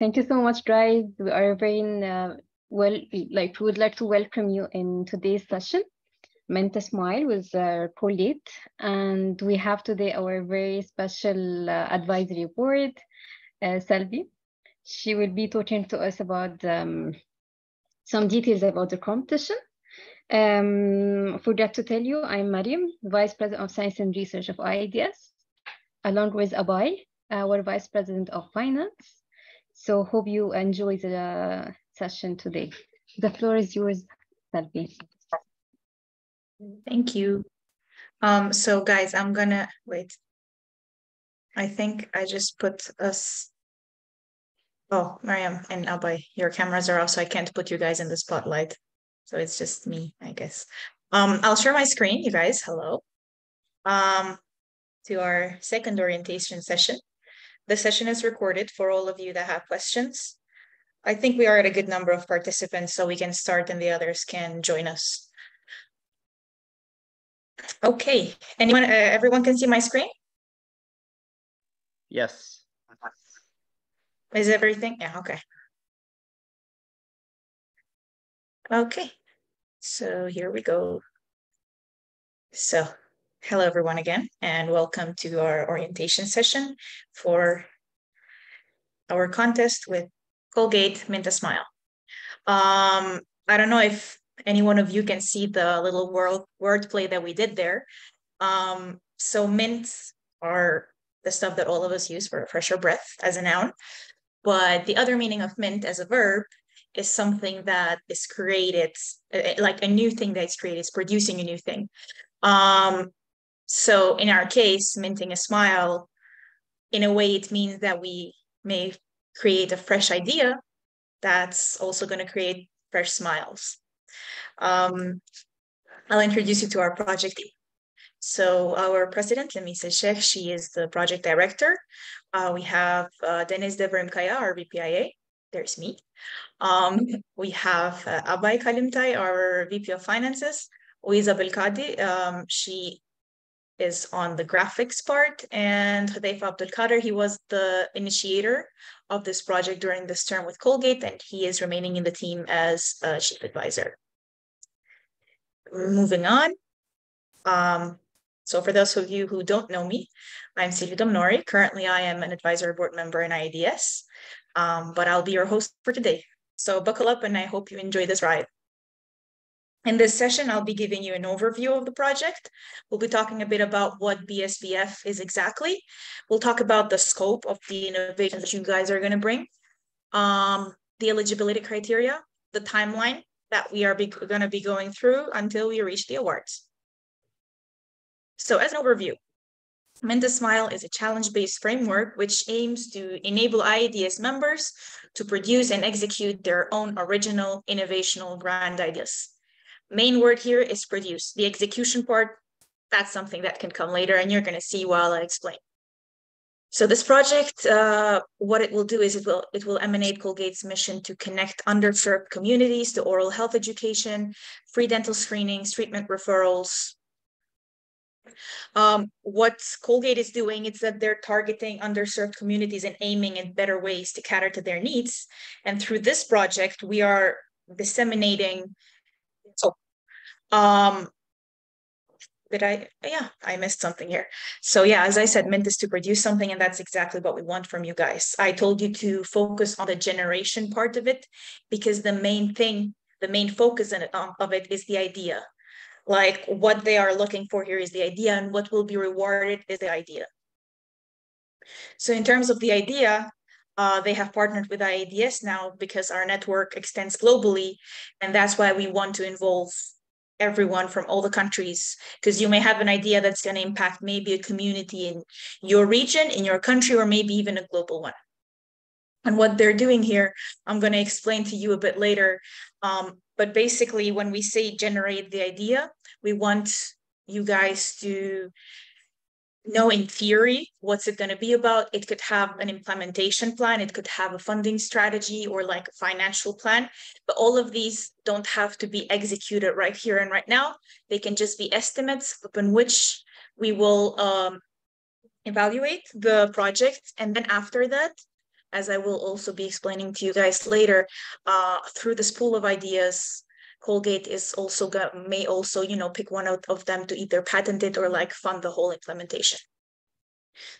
Thank you so much, guys. We are very we would like to welcome you in today's session, Mental Smile with Colgate. And we have today our very special advisory board, Selvi. She will be talking to us about some details about the competition. Forgot to tell you, I'm Mariam, Vice President of Science and Research of IADS, along with Abai, our Vice President of Finance. So hope you enjoy the session today. The floor is yours, Selvi. Thank you. So guys, I'm gonna wait. I think I just put us. Oh, Mariam and Abai, your cameras are off, so I can't put you guys in the spotlight. So it's just me, I guess. I'll share my screen, you guys. Hello. To our second orientation session. The session is recorded for all of you that have questions. I think we are at a good number of participants, so we can start and the others can join us. Okay, anyone, everyone can see my screen? Yes. Is everything? Yeah, okay. Okay, so here we go. So, hello everyone again, and welcome to our orientation session for our contest with Colgate Mint a Smile. I don't know if any one of you can see the little wordplay that we did there. So mints are the stuff that all of us use for a fresher breath as a noun, but the other meaning of mint as a verb is something that is created, like a new thing that's created, is producing a new thing. So in our case, minting a smile, in a way, it means that we may create a fresh idea that's also going to create fresh smiles. I'll introduce you to our project team. So our president, Lamisa Sheikh, she is the project director. We have Deniz Devrim Kaya, our VPIA. There's me. We have Abay Kalimtay, our VP of Finances. Ouiza Belkadi, she is on the graphics part, and Hudayfa Abdul Qadir, he was the initiator of this project during this term with Colgate, and he is remaining in the team as a chief advisor. Moving on. So for those of you who don't know me, I'm Sylvie Domnori. Currently, I am an advisory board member in IADS, but I'll be your host for today. So buckle up, and I hope you enjoy this ride. In this session, I'll be giving you an overview of the project. We'll be talking a bit about what BSBF is exactly. We'll talk about the scope of the innovation that you guys are going to bring, the eligibility criteria, the timeline that we are going to be going through until we reach the awards. So as an overview, Mint a Smile is a challenge-based framework which aims to enable IADS members to produce and execute their own original, innovational, grand ideas. Main word here is produce. The execution part, that's something that can come later, and you're going to see while I explain. So this project, what it will do is it will emanate Colgate's mission to connect underserved communities to oral health education, free dental screenings, treatment referrals. What Colgate is doing is that they're targeting underserved communities and aiming at better ways to cater to their needs. And through this project, we are disseminating. I missed something here. So yeah, as I said, Mint is to produce something, and that's exactly what we want from you guys. I told you to focus on the generation part of it, because the main focus of it is the idea. Like, what they are looking for here is the idea, and what will be rewarded is the idea. So in terms of the idea, they have partnered with IADS now because our network extends globally, and that's why we want to involve everyone from all the countries, because you may have an idea that's going to impact maybe a community in your region, in your country, or maybe even a global one. And what they're doing here, I'm going to explain to you a bit later. But basically, when we say generate the idea, we want you guys to know in theory what's it going to be about. It could have an implementation plan, it could have a funding strategy, or like a financial plan, but all of these don't have to be executed right here and right now. They can just be estimates upon which we will evaluate the project, and then after that as I will also be explaining to you guys later, through this pool of ideas, Colgate is also may also, you know, pick one out of them to either patent it or like fund the whole implementation.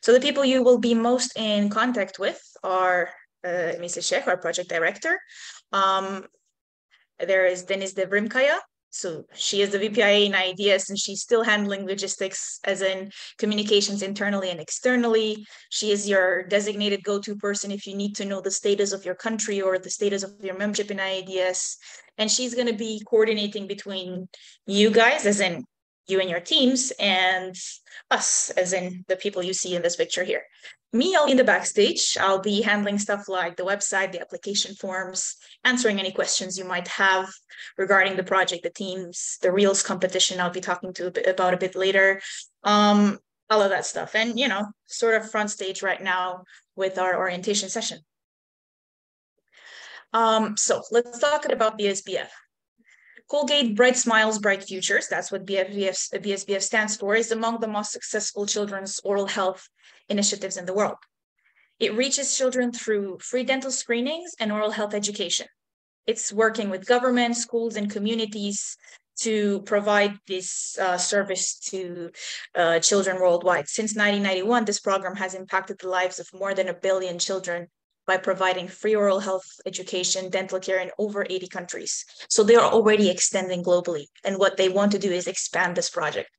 So the people you will be most in contact with are Mrs. Sheikh, our project director. There is Deniz Devrimkaya. So she is the VPIA in IADS, and she's still handling logistics, as in communications internally and externally. She is your designated go-to person if you need to know the status of your country or the status of your membership in IADS. And she's going to be coordinating between you guys, as in you and your teams, and us, as in the people you see in this picture here. Me, I'll be in the backstage. I'll be handling stuff like the website, the application forms, answering any questions you might have regarding the project, the teams, the Reels competition I'll be talking about a bit later, all of that stuff. And, you know, sort of front stage right now with our orientation session. So let's talk about BSBF. Colgate Bright Smiles, Bright Futures, that's what BSBF stands for, is among the most successful children's oral health initiatives in the world. It reaches children through free dental screenings and oral health education. It's working with governments, schools, and communities to provide this service to children worldwide. Since 1991, this program has impacted the lives of more than 1 billion children by providing free oral health education, dental care in over 80 countries. So they are already extending globally. And what they want to do is expand this project.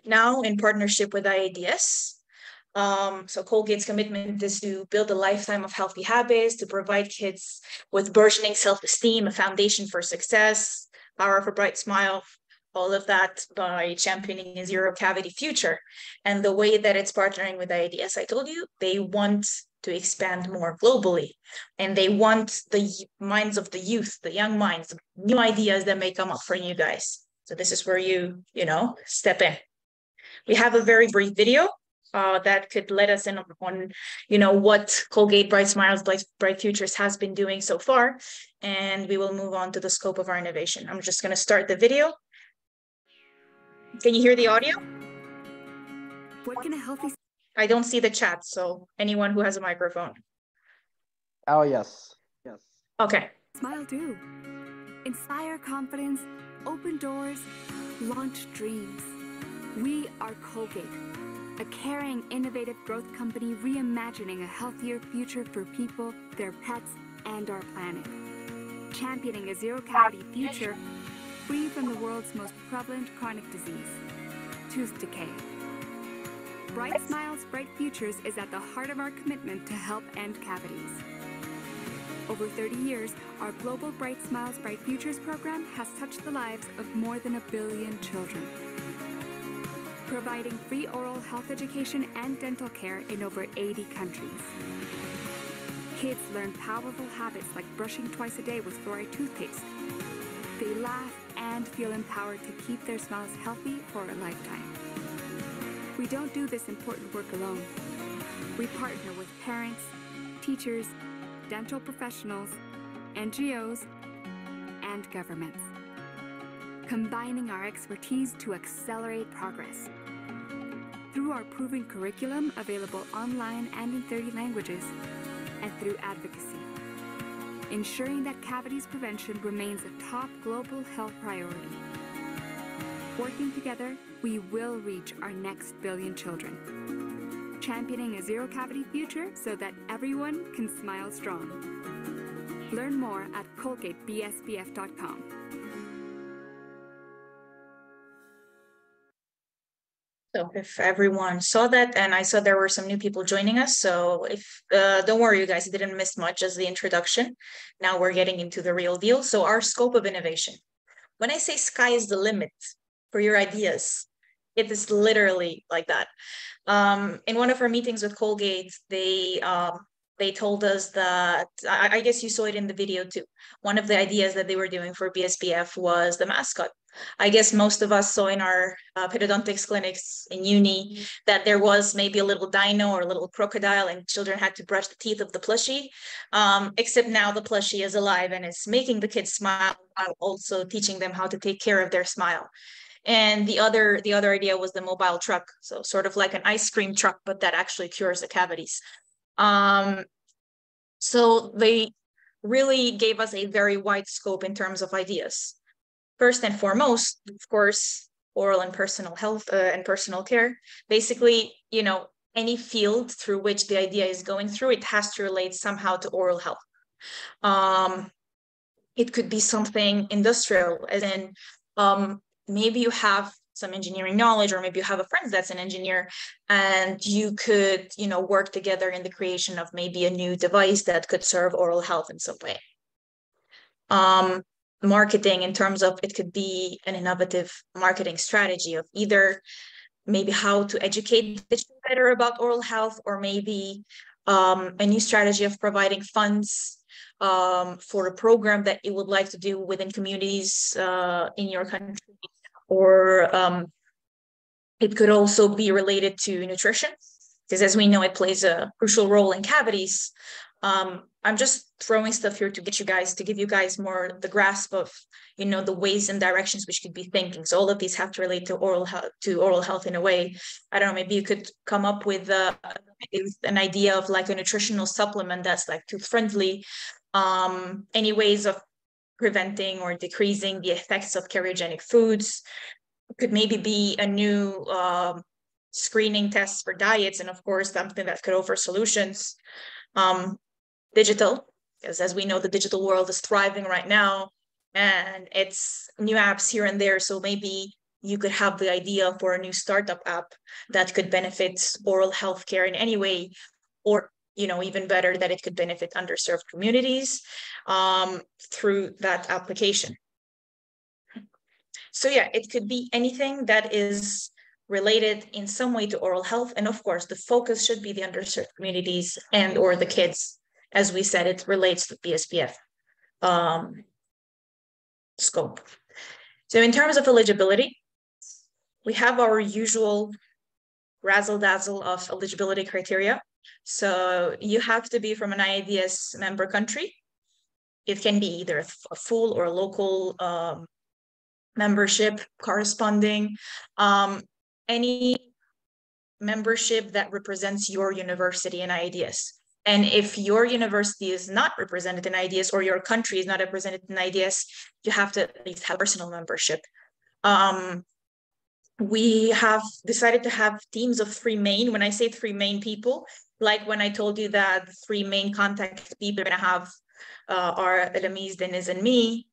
Now, in partnership with IADS, so Colgate's commitment is to build a lifetime of healthy habits, to provide kids with burgeoning self-esteem, a foundation for success, power of a bright smile, all of that by championing a zero cavity future. And the way that it's partnering with IADS, I told you, they want to expand more globally. And they want the minds of the youth, the young minds, new ideas that may come up for you guys. So this is where you know, step in. We have a very brief video that could let us in on, you know, what Colgate Bright Smiles, Bright Futures has been doing so far. And we will move on to the scope of our innovation. I'm just going to start the video. Can you hear the audio? What can a healthy... I don't see the chat, so anyone who has a microphone. Oh, yes. Yes. Okay. Smile do. Inspire confidence, open doors, launch dreams. We are Colgate, a caring, innovative growth company reimagining a healthier future for people, their pets, and our planet. Championing a zero-cavity future free from the world's most prevalent chronic disease, tooth decay. Bright Smiles, Bright Futures is at the heart of our commitment to help end cavities. Over 30 years, our global Bright Smiles, Bright Futures program has touched the lives of more than 1 billion children, providing free oral health education and dental care in over 80 countries. Kids learn powerful habits like brushing twice a day with fluoride toothpaste. They laugh and feel empowered to keep their smiles healthy for a lifetime. We don't do this important work alone. We partner with parents, teachers, dental professionals, NGOs, and governments, combining our expertise to accelerate progress. Through our proven curriculum available online and in 30 languages, and through advocacy, ensuring that cavities prevention remains a top global health priority. Working together, we will reach our next 1 billion children, championing a zero-cavity future so that everyone can smile strong. Learn more at colgatebsbf.com. So if everyone saw that, and I saw there were some new people joining us, so if don't worry, you guys, you didn't miss much as the introduction. Now we're getting into the real deal. So our scope of innovation. When I say sky is the limit for your ideas, it is literally like that. In one of our meetings with Colgate, they told us that, I guess you saw it in the video too. One of the ideas that they were doing for BSBF was the mascot. I guess most of us saw in our pedodontics clinics in uni that there was maybe a little dino or a little crocodile and children had to brush the teeth of the plushie. Except now the plushie is alive and it's making the kids smile while also teaching them how to take care of their smile. And the other idea was the mobile truck. So sort of like an ice cream truck, but that actually cures the cavities. So they really gave us a very wide scope in terms of ideas. First and foremost, of course, oral and personal health and personal care. Basically, you know, any field through which the idea is going through, it has to relate somehow to oral health. It could be something industrial, as in maybe you have some engineering knowledge, or maybe you have a friend that's an engineer, and you could, you know, work together in the creation of maybe a new device that could serve oral health in some way. Marketing, in terms of, it could be an innovative marketing strategy of either maybe how to educate better about oral health, or maybe a new strategy of providing funds for a program that you would like to do within communities in your country. Or it could also be related to nutrition, because as we know, it plays a crucial role in cavities. I'm just throwing stuff here to give you guys more the grasp of, you know, the ways and directions which could be thinking. So all of these have to relate to oral health in a way. I don't know, maybe you could come up with an idea of like a nutritional supplement that's like tooth friendly. Any ways of preventing or decreasing the effects of carcinogenic foods. Could maybe be a new screening test for diets, and of course something that could offer solutions. Digital, because as we know, the digital world is thriving right now, and it's new apps here and there. So maybe you could have the idea for a new startup app that could benefit oral healthcare in any way, or, you know, even better, that it could benefit underserved communities through that application. So yeah, it could be anything that is related in some way to oral health. And of course, the focus should be the underserved communities and or the kids. As we said, it relates to PSPF scope. So in terms of eligibility, we have our usual razzle-dazzle of eligibility criteria. So you have to be from an IADS member country. It can be either a full or local membership corresponding. Any membership that represents your university in IADS. And if your university is not represented in IADS, or your country is not represented in IADS, you have to at least have personal membership. We have decided to have teams of 3 main. When I say 3 main people, like when I told you that the 3 main contact people are going to have are Elamise, Deniz, and me.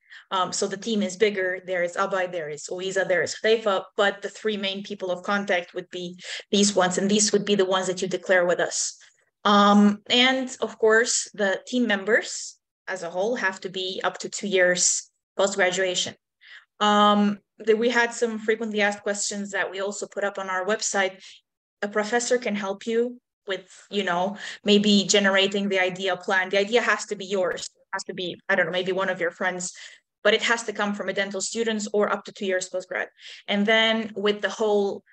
So the team is bigger. There is Abay, there is Oiza, there is Hudayfa, but the 3 main people of contact would be these ones, and these would be the ones that you declare with us. And of course, the team members as a whole have to be up to 2 years post-graduation. We had some frequently asked questions that we also put up on our website. A professor can help you with, you know, maybe generating the idea plan. The idea has to be yours. It has to be, I don't know, maybe one of your friends, but it has to come from a dental student or up to 2 years postgrad. And then with the whole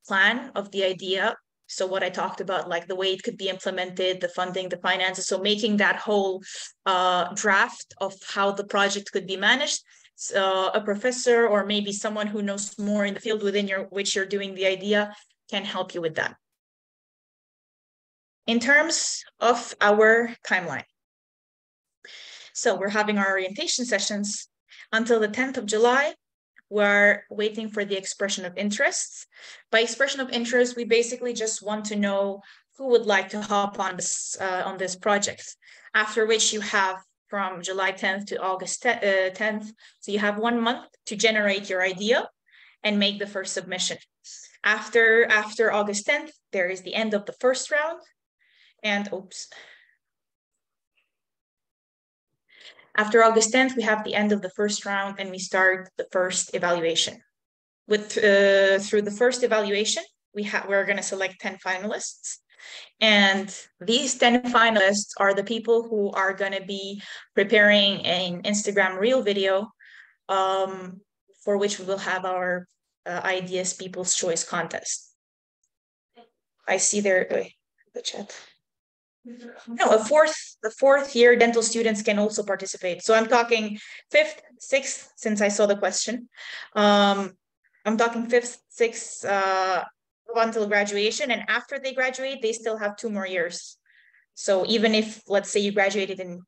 plan of the idea, so what I talked about, like the way it could be implemented, the funding, the finances, so making that whole draft of how the project could be managed, a professor or maybe someone who knows more in the field within which you're doing the idea can help you with that. In terms of our timeline, so we're having our orientation sessions until the 10th of July. We're waiting for the expression of interest. By expression of interest, we basically just want to know who would like to hop on this project. After which you have from July 10th to August 10th. So you have 1 month to generate your idea and make the first submission. After August 10th, there is the end of the first round. And after August 10th, we have the end of the first round and we start the first evaluation. Through the first evaluation, we're going to select 10 finalists. And these 10 finalists are the people who are going to be preparing an Instagram Reel video for which we will have our IADS People's Choice Contest. I see there the chat. No, the fourth year dental students can also participate. So I'm talking 5th, 6th, since I saw the question. I'm talking 5th, 6th until graduation. And after they graduate, they still have 2 more years. So even if, let's say, you graduated in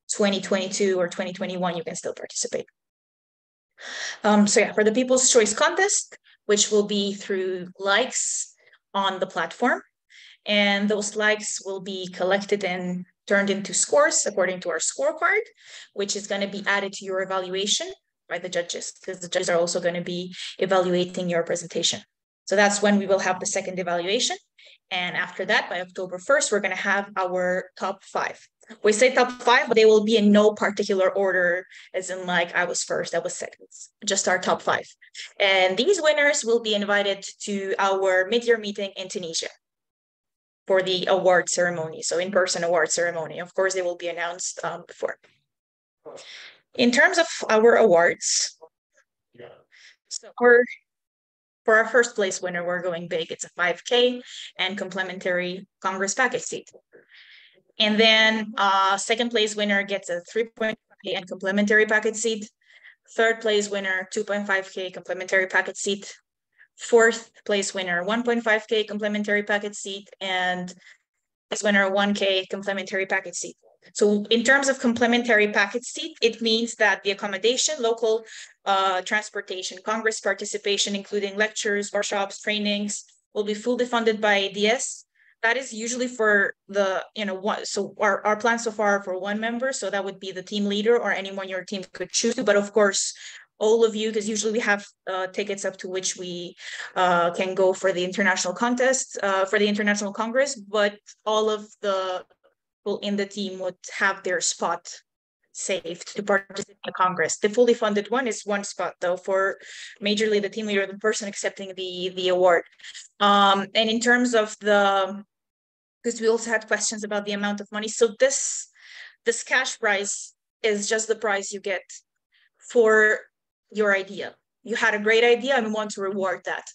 2022 or 2021, you can still participate. So yeah, for the People's Choice Contest, which will be through likes on the platform, and those likes will be collected and turned into scores according to our scorecard, which is going to be added to your evaluation by the judges, because the judges are also going to be evaluating your presentation. So that's when we will have the second evaluation. And after that, by October 1st, we're going to have our top 5. We say top 5, but they will be in no particular order, as in like I was first, I was second, just our top 5. And these winners will be invited to our mid-year meeting in Tunisia for the award ceremony, so in-person award ceremony. Of course, they will be announced before. In terms of our awards, so for our first place winner, we're going big. It's a 5K and complementary Congress package seat. And then second place winner gets a 3.5K and complementary package seat. Third place winner, 2.5K complementary package seat. Fourth place winner, 1.5K complementary package seat, and this winner, 1K complementary package seat. So in terms of complementary package seat, it means that the accommodation, local transportation, Congress participation, including lectures, workshops, trainings, will be fully funded by IADS. That is usually for the, so our plan so far for one member, so that would be the team leader or anyone your team could choose to, but of course, all of you, because usually we have tickets up to which we can go for the international contest, for the International Congress, but all of the people in the team would have their spot saved to participate in the Congress. The fully funded one is one spot, though, for majorly the team leader, the person accepting the award. And in terms of because we also had questions about the amount of money. So this cash prize is just the prize you get for your idea. You had a great idea and we want to reward that.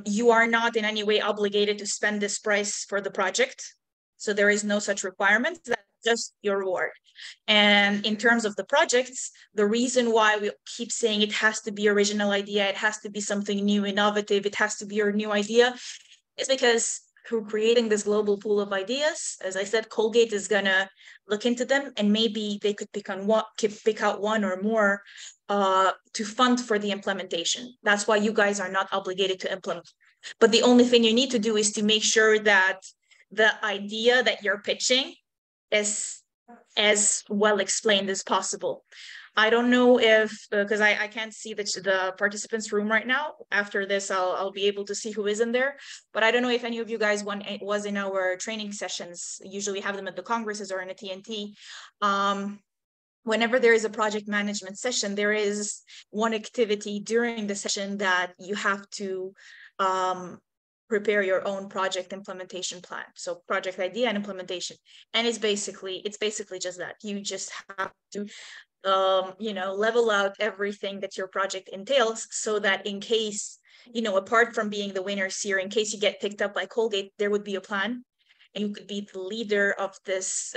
You are not in any way obligated to spend this price for the project. So there is no such requirement. That's just your reward. And in terms of the projects, the reason why we keep saying it has to be original idea, it has to be something new, innovative, it has to be your new idea, is because through creating this global pool of ideas, as I said, Colgate is gonna look into them, and maybe they could pick out one or more to fund for the implementation. That's why you guys are not obligated to implement. But the only thing you need to do is to make sure that the idea that you're pitching is as well explained as possible. I don't know if, because I can't see the participants room right now. After this, I'll be able to see who is in there. But I don't know if any of you guys was in our training sessions. Usually have them at the congresses or in a TNT. Whenever there is a project management session, there is one activity during the session that you have to prepare your own project implementation plan. So project idea and implementation. And it's basically just that. You just have to level out everything that your project entails, so that in case, apart from being the winners here, in case you get picked up by Colgate, there would be a plan. And you could be the leader of this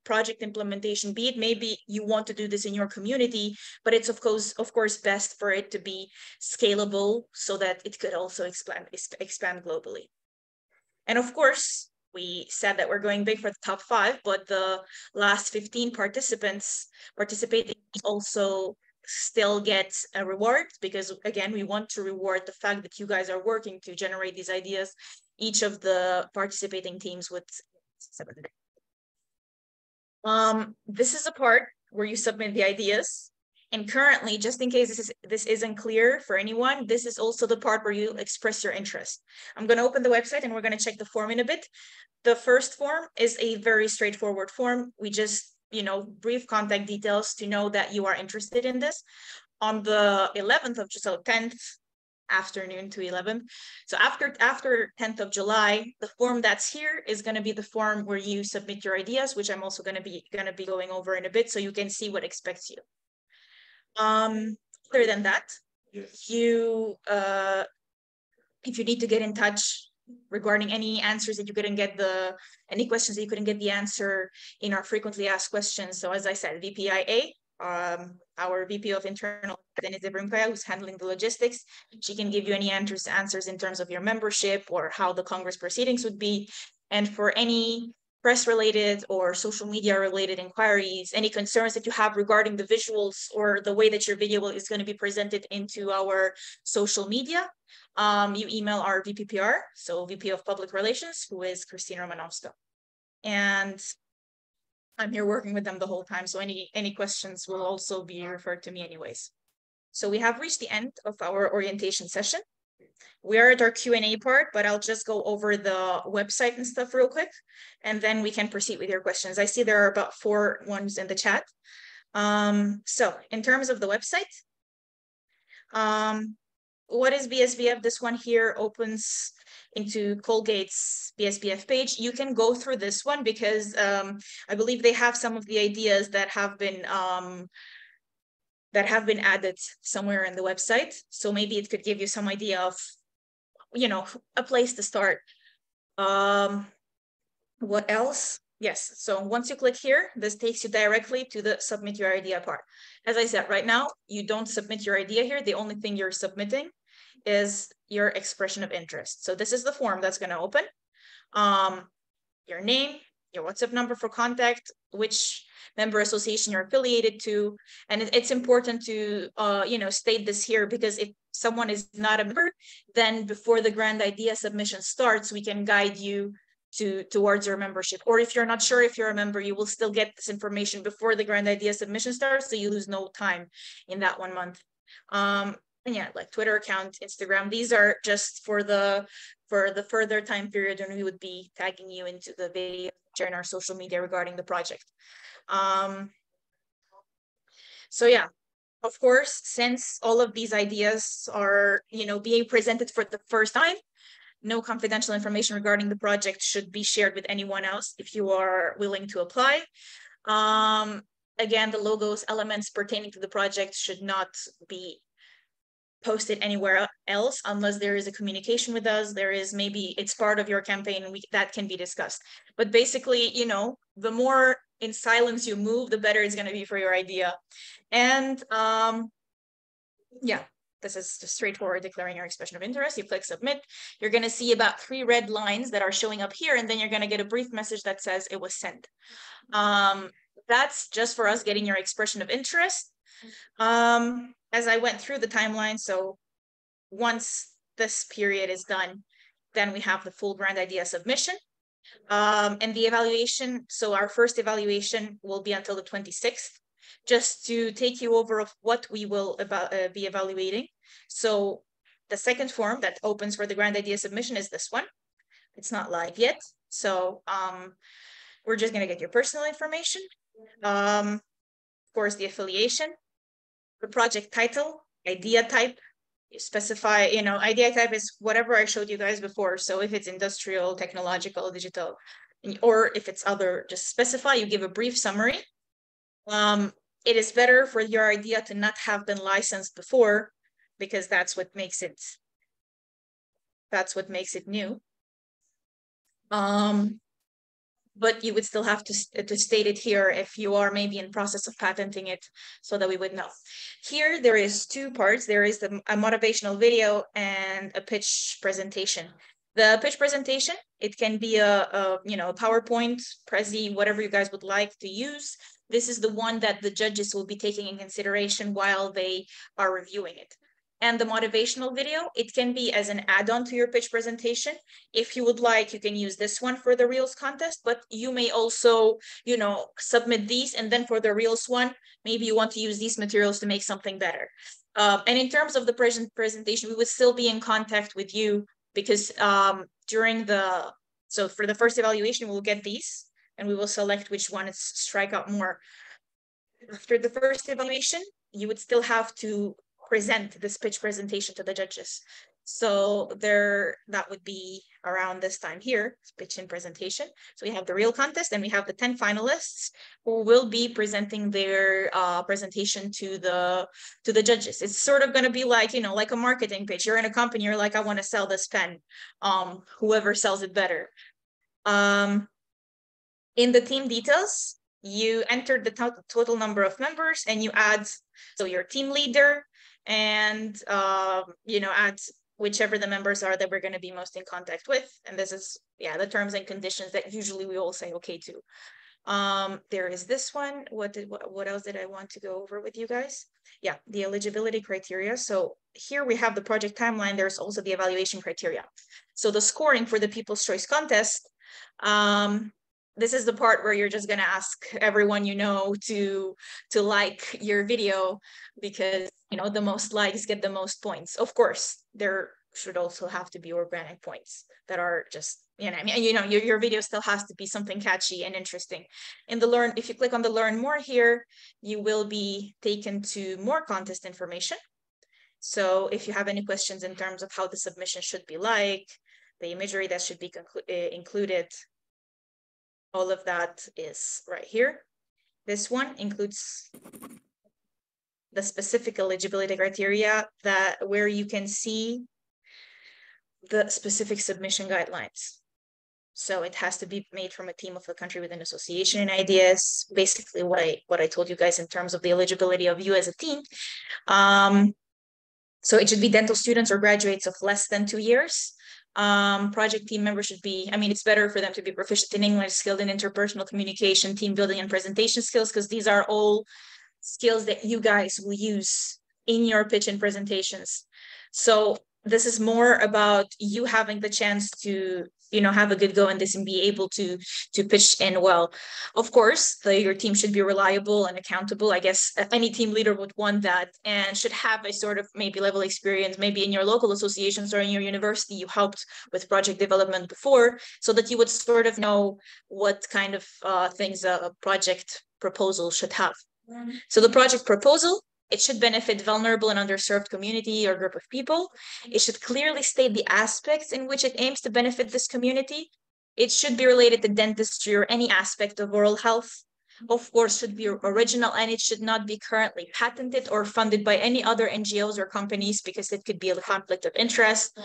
project implementation, be it maybe you want to do this in your community, but it's of course best for it to be scalable so that it could also expand globally. And of course, we said that we're going big for the top 5, but the last 15 participants participating also still get a reward, because again, we want to reward the fact that you guys are working to generate these ideas. Each of the participating teams with 7. This is a part where you submit the ideas. And currently, just in case this isn't clear for anyone, this is also the part where you express your interest. I'm going to open the website and we're going to check the form in a bit. The first form is a very straightforward form. We just, brief contact details to know that you are interested in this. On the 11th of, so 10th afternoon to 11th. So after 10th of July, the form that's here is going to be the form where you submit your ideas, which I'm also going to be going over in a bit, so you can see what expects you. Other than that, if you need to get in touch regarding any answers that you couldn't get any questions that you couldn't get the answer in our frequently asked questions. So as I said, VPIA, our VP of Internal, who's handling the logistics, she can give you any answers in terms of your membership or how the Congress proceedings would be. And for any press related or social media related inquiries, any concerns that you have regarding the visuals or the way that your video is going to be presented into our social media, you email our VPPR, so VP of Public Relations, who is Christina Romanovska. And I'm here working with them the whole time, so any questions will also be referred to me anyways. So we have reached the end of our orientation session. We are at our Q&A part, but I'll just go over the website and stuff real quick, and then we can proceed with your questions. I see there are about 4 ones in the chat. So in terms of the website, what is BSBF? This one here opens into Colgate's BSBF page. You can go through this one because I believe they have some of the ideas that have been added somewhere in the website. So maybe it could give you some idea of, you know, a place to start. What else? Yes, so once you click here, this takes you directly to the submit your idea part. As I said, right now, you don't submit your idea here. The only thing you're submitting is your expression of interest. So this is the form that's going to open. Your name, your WhatsApp number for contact, which member association you're affiliated to. And it's important to you know, state this here, because if someone is not a member, then before the grand idea submission starts, we can guide you towards your membership. Or if you're not sure if you're a member, you will still get this information before the grand idea submission starts, so you lose no time in that 1 month. And yeah, like Twitter account, Instagram, these are just for the further time period when we would be tagging you into the video, sharing our social media regarding the project. So yeah, of course, since all of these ideas are, you know, being presented for the first time, no confidential information regarding the project should be shared with anyone else if you are willing to apply. Again, the logos, elements pertaining to the project should not be posted anywhere else unless there is a communication with us. There is, maybe it's part of your campaign, and that can be discussed. But basically, you know, the more in silence you move, the better it's going to be for your idea. And yeah, this is just straightforward declaring your expression of interest. You click submit. You're going to see about 3 red lines that are showing up here, and then you're going to get a brief message that says it was sent. That's just for us getting your expression of interest. As I went through the timeline, so once this period is done, then we have the full grand idea submission. And the evaluation, so our first evaluation will be until the 26th, just to take you over of what we will be evaluating. So the second form that opens for the grand idea submission is this one. It's not live yet. So we're just gonna get your personal information. Of course, the affiliation, the project title, idea type. You specify, you know, idea type is whatever I showed you guys before. So if it's industrial, technological, digital, or if it's other, just specify, you give a brief summary. It is better for your idea to not have been licensed before, because that's what makes it new. But you would still have to state it here if you are maybe in process of patenting it, so that we would know. Here, there is 2 parts. There is a motivational video and a pitch presentation. The pitch presentation, it can be a you know, a PowerPoint, Prezi, whatever you guys would like to use. This is the one that the judges will be taking in consideration while they are reviewing it. And the motivational video, it can be as an add-on to your pitch presentation. If you would like, you can use this one for the Reels contest, but you may also, you know, submit these, and then for the Reels one, maybe you want to use these materials to make something better. And in terms of the presentation, we would still be in contact with you, because so for the first evaluation, we'll get these, and we will select which one is strike out more. After the first evaluation, you would still have to present this pitch presentation to the judges. So that would be around this time here, pitch and presentation. So we have the real contest, and we have the 10 finalists who will be presenting their presentation to the judges. It's sort of going to be like, you know, like a marketing pitch. You're in a company, you're like, I want to sell this pen. Whoever sells it better. In the team details, you enter the total number of members, and you add, so your team leader, and you know, add whichever the members are that we're going to be most in contact with. And this is, yeah, the terms and conditions that usually we all say okay to. There is this one. What else did I want to go over with you guys? Yeah, the eligibility criteria. So here we have the project timeline. There's also the evaluation criteria. So the scoring for the People's Choice Contest, this is the part where you're just going to ask everyone you know to like your video, because you know the most likes get the most points. Of course, there should also have to be organic points that are just, you know, I mean, you know, your video still has to be something catchy and interesting. In the learn, if you click on the learn more here, you will be taken to more contest information. So if you have any questions in terms of how the submission should be like, the imagery that should be included, all of that is right here. This one includes the specific eligibility criteria where you can see the specific submission guidelines. So it has to be made from a team of a country with an association in IADS. Basically what I told you guys in terms of the eligibility of you as a team. So it should be dental students or graduates of less than 2 years. Project team members should be, I mean, it's better for them to be proficient in English, skilled in interpersonal communication, team building, and presentation skills, because these are all skills that you guys will use in your pitch and presentations. So this is more about you having the chance to, you know, have a good go in this and be able to pitch in well. Of course, your team should be reliable and accountable. I guess any team leader would want that, and should have a sort of maybe level experience, maybe in your local associations or in your university you helped with project development before, so that you would sort of know what kind of things a project proposal should have. So the project proposal, it should benefit vulnerable and underserved community or group of people. It should clearly state the aspects in which it aims to benefit this community. It should be related to dentistry or any aspect of oral health. Of course, should be original, and it should not be currently patented or funded by any other NGOs or companies, because it could be a conflict of interest.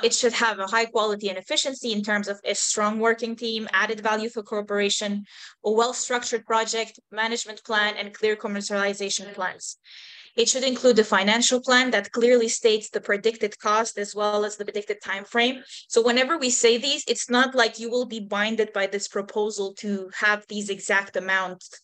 It should have a high quality and efficiency in terms of a strong working team, added value for cooperation, a well-structured project management plan, and clear commercialization plans. It should include a financial plan that clearly states the predicted cost as well as the predicted time frame. So whenever we say these, it's not like you will be binded by this proposal to have these exact amounts,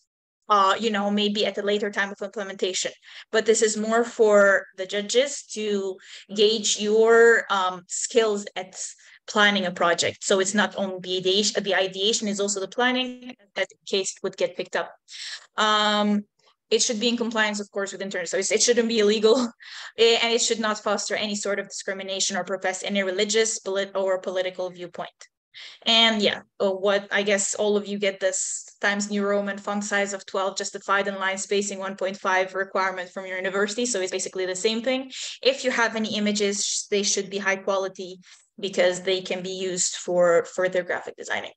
you know, maybe at a later time of implementation. But this is more for the judges to gauge your skills at planning a project. So it's not only the ideation is also the planning, that in case it would get picked up. It should be in compliance, of course, with internal. So it shouldn't be illegal, and it should not foster any sort of discrimination or profess any religious or political viewpoint. And yeah, what I guess all of you get this Times New Roman font size of 12 justified and line spacing 1.5 requirement from your university. So it's basically the same thing. If you have any images, they should be high quality, because they can be used for further graphic designing.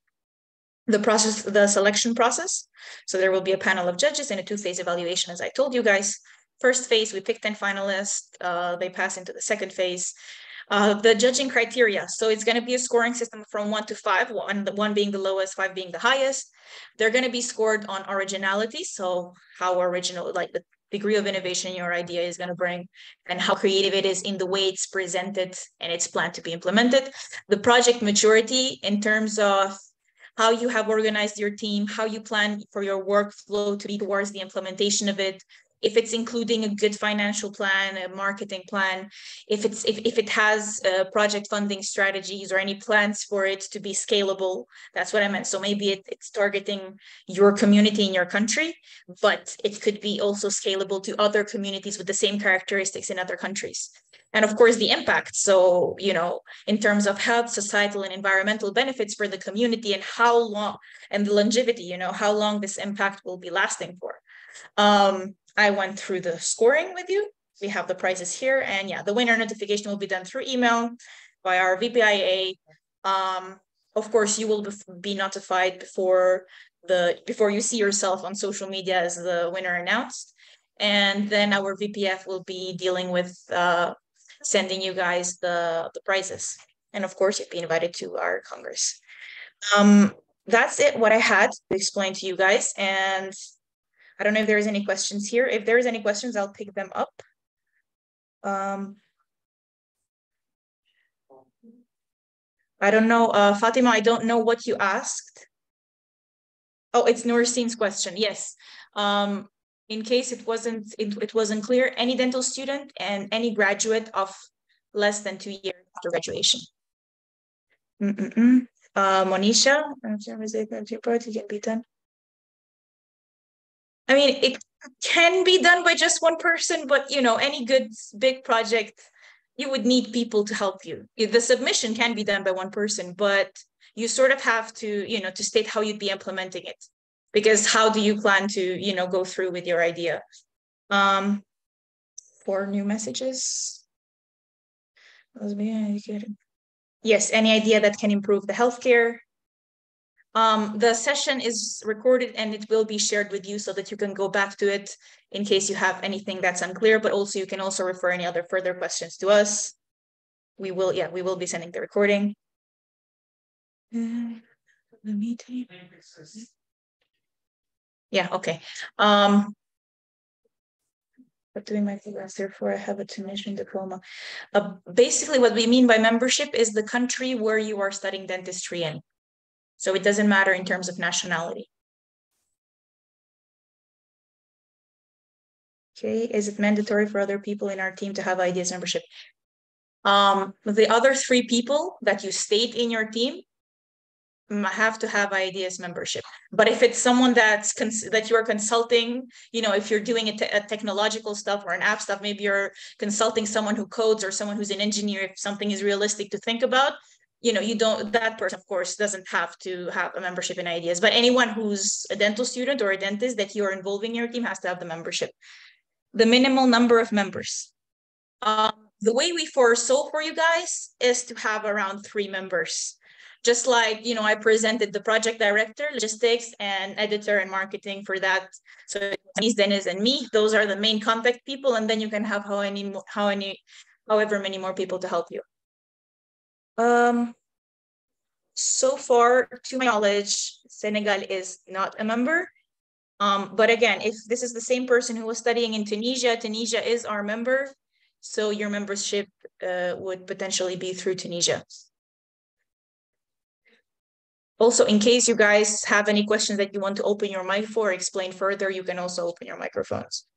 The selection process. So there will be a panel of judges and a 2-phase evaluation, as I told you guys. First phase, we pick 10 finalists. They pass into the second phase. The judging criteria. So it's going to be a scoring system from 1 to 5, one being the lowest, 5 being the highest. They're going to be scored on originality. So how original, like the degree of innovation your idea is going to bring, and how creative it is in the way it's presented and it's planned to be implemented. The project maturity in terms of how you have organized your team, how you plan for your workflow to be towards the implementation of it, if it's including a good financial plan, a marketing plan, if it has project funding strategies or any plans for it to be scalable. That's what I meant. So maybe it's targeting your community in your country, but it could be also scalable to other communities with the same characteristics in other countries. And of course, the impact. So, you know, in terms of health, societal, and environmental benefits for the community, and how long, and the longevity, you know, how long this impact will be lasting for. I went through the scoring with you. We have the prizes here, and yeah, the winner notification will be done through email by our VPIA. Of course, you will be notified before you see yourself on social media as the winner announced. And then our VPF will be dealing with sending you guys the prizes. And of course, you'll be invited to our Congress. That's it, what I had to explain to you guys. And I don't know if there's any questions here. If there's any questions, I'll pick them up. I don't know, Fatima, I don't know what you asked. Oh, it's Nourstein's question. Yes. In case it wasn't clear, any dental student and any graduate of less than 2 years after graduation. Monisha, can be done. I mean, it can be done by just one person, but any good big project, you would need people to help you. The submission can be done by one person, but you sort of have to, to state how you'd be implementing it. Because how do you plan to, go through with your idea? 4 new messages. Yes, any idea that can improve the healthcare? The session is recorded and it will be shared with you so that you can go back to it in case you have anything that's unclear, but also you can also refer any other further questions to us. We will be sending the recording. The meeting. Yeah, okay. But doing my class, therefore I have a Tunisian diploma. Basically what we mean by membership is the country where you are studying dentistry in. So it doesn't matter in terms of nationality. Okay, is it mandatory for other people in our team to have IADS membership? The other 3 people that you state in your team have to have IADS membership. But if it's someone that you are consulting, if you're doing a technological stuff or an app stuff, maybe you're consulting someone who codes or someone who's an engineer, if something is realistic to think about, that person, of course, doesn't have to have a membership in IADS. But anyone who's a dental student or a dentist that you're involving in your team has to have the membership. The minimal number of members. The way we foresaw for you guys is to have around 3 members. Just like, I presented the project director, logistics, and editor and marketing for that. So Dennis and me, those are the main contact people. And then you can have however many more people to help you. So far, to my knowledge, Senegal is not a member. But again, if this is the same person who was studying in Tunisia, Tunisia is our member. So your membership would potentially be through Tunisia. Also, in case you guys have any questions that you want to open your mic for, explain further, you can also open your microphones.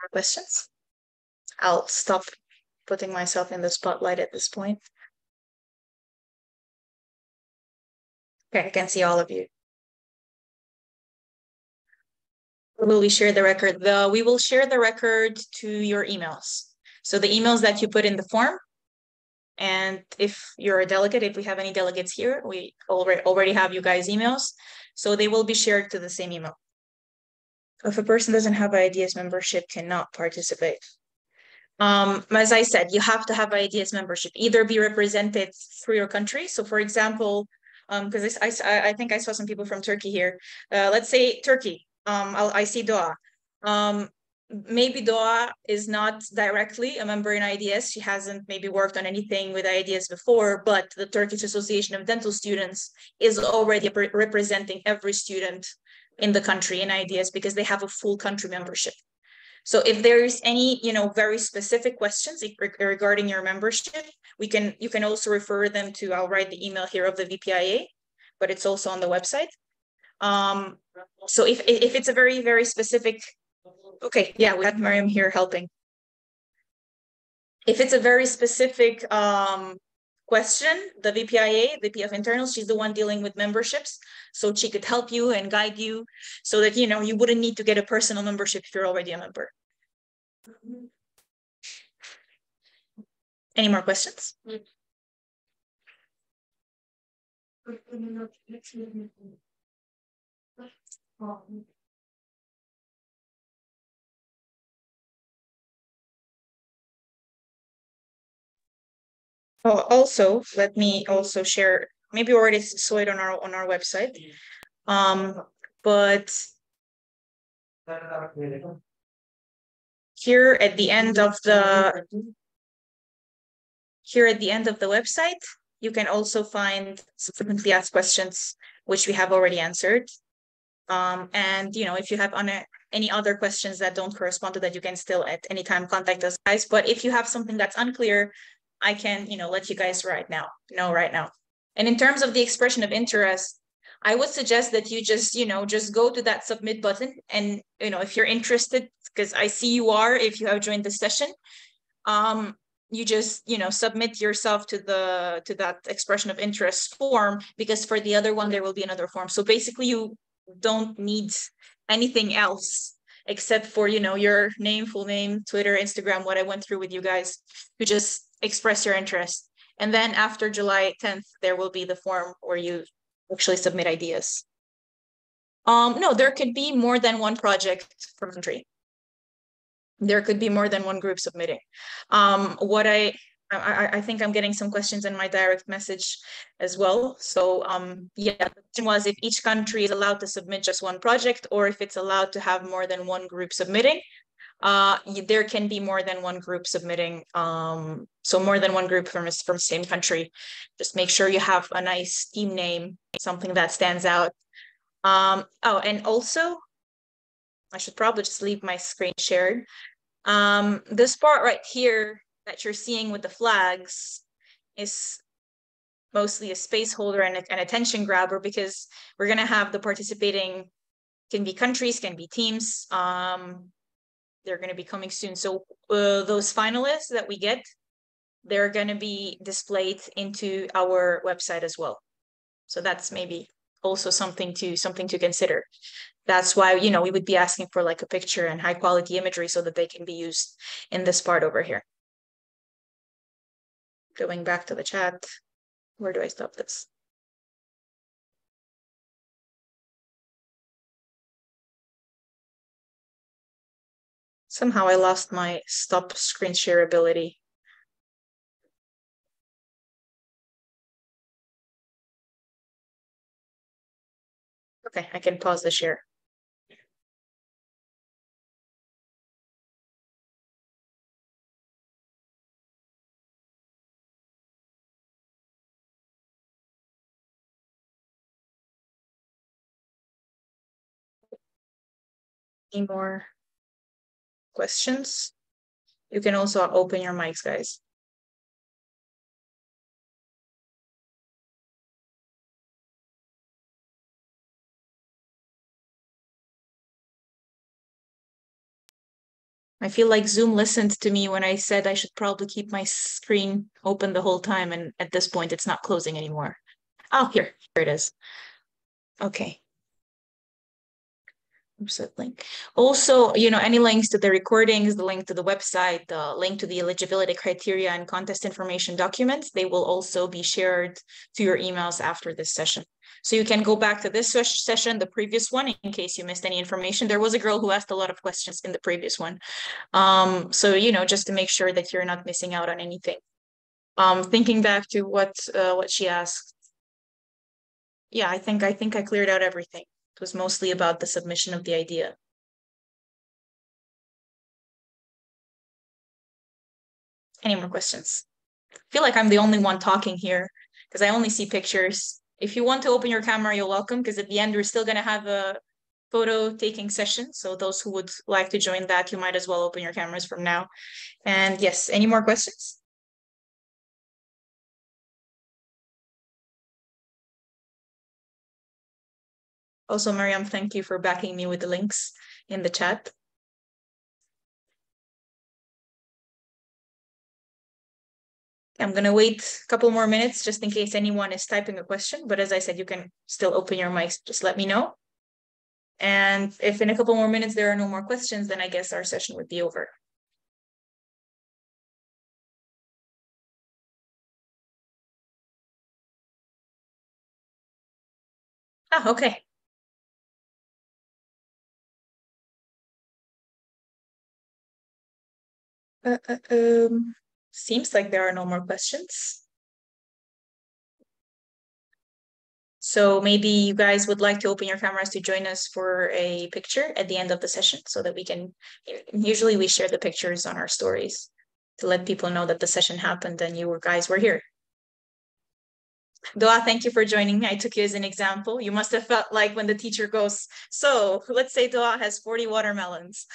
More questions? I'll stop putting myself in the spotlight at this point. Okay, I can see all of you. Will we share the record? We will share the record to your emails. So the emails that you put in the form, and if you're a delegate, if we have any delegates here, we already have you guys' emails. So they will be shared to the same email. If a person doesn't have IADS membership, cannot participate. As I said, you have to have IADS membership, either be represented through your country. So for example, because I think I saw some people from Turkey here. Let's say Turkey, I see Doha. Maybe Doha is not directly a member in IADS. She hasn't maybe worked on anything with IADS before, but the Turkish Association of Dental Students is already representing every student in the country in IADS because they have a full country membership. So if there is any, very specific questions regarding your membership, you can also refer them to, I'll write the email here of the VPIA, but it's also on the website. So if it's a very, very specific, okay, yeah, we had Mariam here helping. If it's a very specific question, the VPIA, VP of Internals, she's the one dealing with memberships. So she could help you and guide you so that, you wouldn't need to get a personal membership if you're already a member. Any more questions? Oh, also, let me also share, maybe you already saw it on our website. But here at the end of the here at the end of the website, you can also find some frequently asked questions, which we have already answered. And, if you have any other questions that don't correspond to that, you can still at any time contact us, guys. But if you have something that's unclear, I can, let you guys know right now. And in terms of the expression of interest, I would suggest that you just go to that submit button. And, if you're interested, because I see you are, if you have joined the session, you just, submit yourself to that expression of interest form, because for the other one, there will be another form. So basically you don't need anything else except for, your name, full name, Twitter, Instagram, what I went through with you guys, to just express your interest. And then after July 10th, there will be the form where you actually submit ideas. No, there could be more than one project per country. There could be more than one group submitting. What I think I'm getting some questions in my direct message as well. So yeah, the question was if each country is allowed to submit just one project, or if it's allowed to have more than one group submitting. There can be more than one group submitting. So more than one group from the same country. Just make sure you have a nice team name, something that stands out. Oh, and also, I should probably just leave my screen shared. This part right here that you're seeing with the flags is mostly a space holder and an attention grabber, because we're going to have the participating, can be countries, can be teams. They're going to be coming soon. So those finalists that we get, they're going to be displayed into our website as well. So that's maybe also something to consider. That's why, we would be asking for like a picture and high quality imagery so that they can be used in this part over here. Going back to the chat, where do I stop this? Somehow I lost my stop screen share ability. Okay, I can pause the share. Any more questions? You can also open your mics, guys. I feel like Zoom listened to me when I said I should probably keep my screen open the whole time, and at this point it's not closing anymore. Oh, here it is. Okay. Link. Also, any links to the recordings, the link to the website, the link to the eligibility criteria and contest information documents, they will also be shared to your emails after this session. So you can go back to this session, the previous one, in case you missed any information. There was a girl who asked a lot of questions in the previous one. So, just to make sure that you're not missing out on anything. Thinking back to what she asked. Yeah, I think I cleared out everything. It was mostly about the submission of the idea. Any more questions? I feel like I'm the only one talking here because I only see pictures. If you want to open your camera, you're welcome, because at the end, we're still going to have a photo taking session. So those who would like to join that, you might as well open your cameras from now. And yes, any more questions? Also, Mariam, thank you for backing me with the links in the chat. I'm going to wait a couple more minutes just in case anyone is typing a question. But as I said, you can still open your mics. Just let me know. And if in a couple more minutes there are no more questions, then I guess our session would be over. Ah, okay. Seems like there are no more questions. So maybe you guys would like to open your cameras to join us for a picture at the end of the session so that we can, usually we share the pictures on our stories to let people know that the session happened and you guys were here. Doa, thank you for joining me. I took you as an example. You must have felt like when the teacher goes, so let's say Doa has 40 watermelons.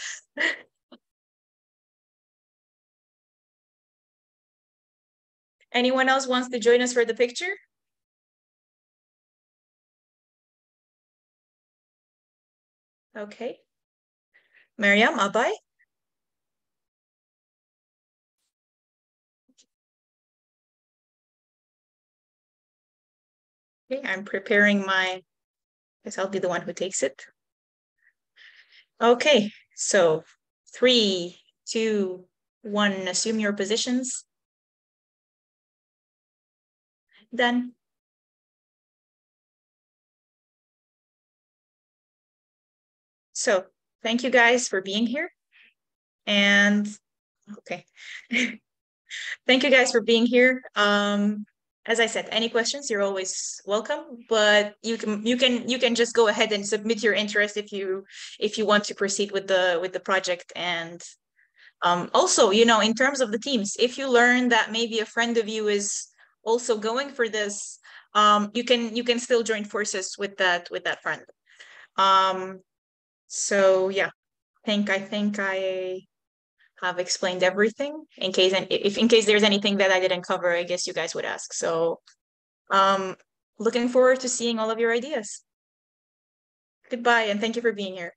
Anyone else wants to join us for the picture? Okay. Mariam, Abay? Okay, I'm preparing my, I guess I'll be the one who takes it. Okay, so 3, 2, 1, assume your positions. Done. So thank you guys for being here. And okay. Thank you guys for being here. As I said, any questions, you're always welcome, but you can just go ahead and submit your interest if you want to proceed with the project. And also, you know, in terms of the teams, if you learn that maybe a friend of you is also going for this, you can still join forces with that friend. So yeah, I think I have explained everything. In case there's anything that I didn't cover, I guess you guys would ask. So looking forward to seeing all of your ideas. Goodbye, and thank you for being here.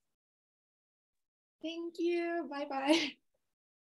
Thank you. Bye-bye.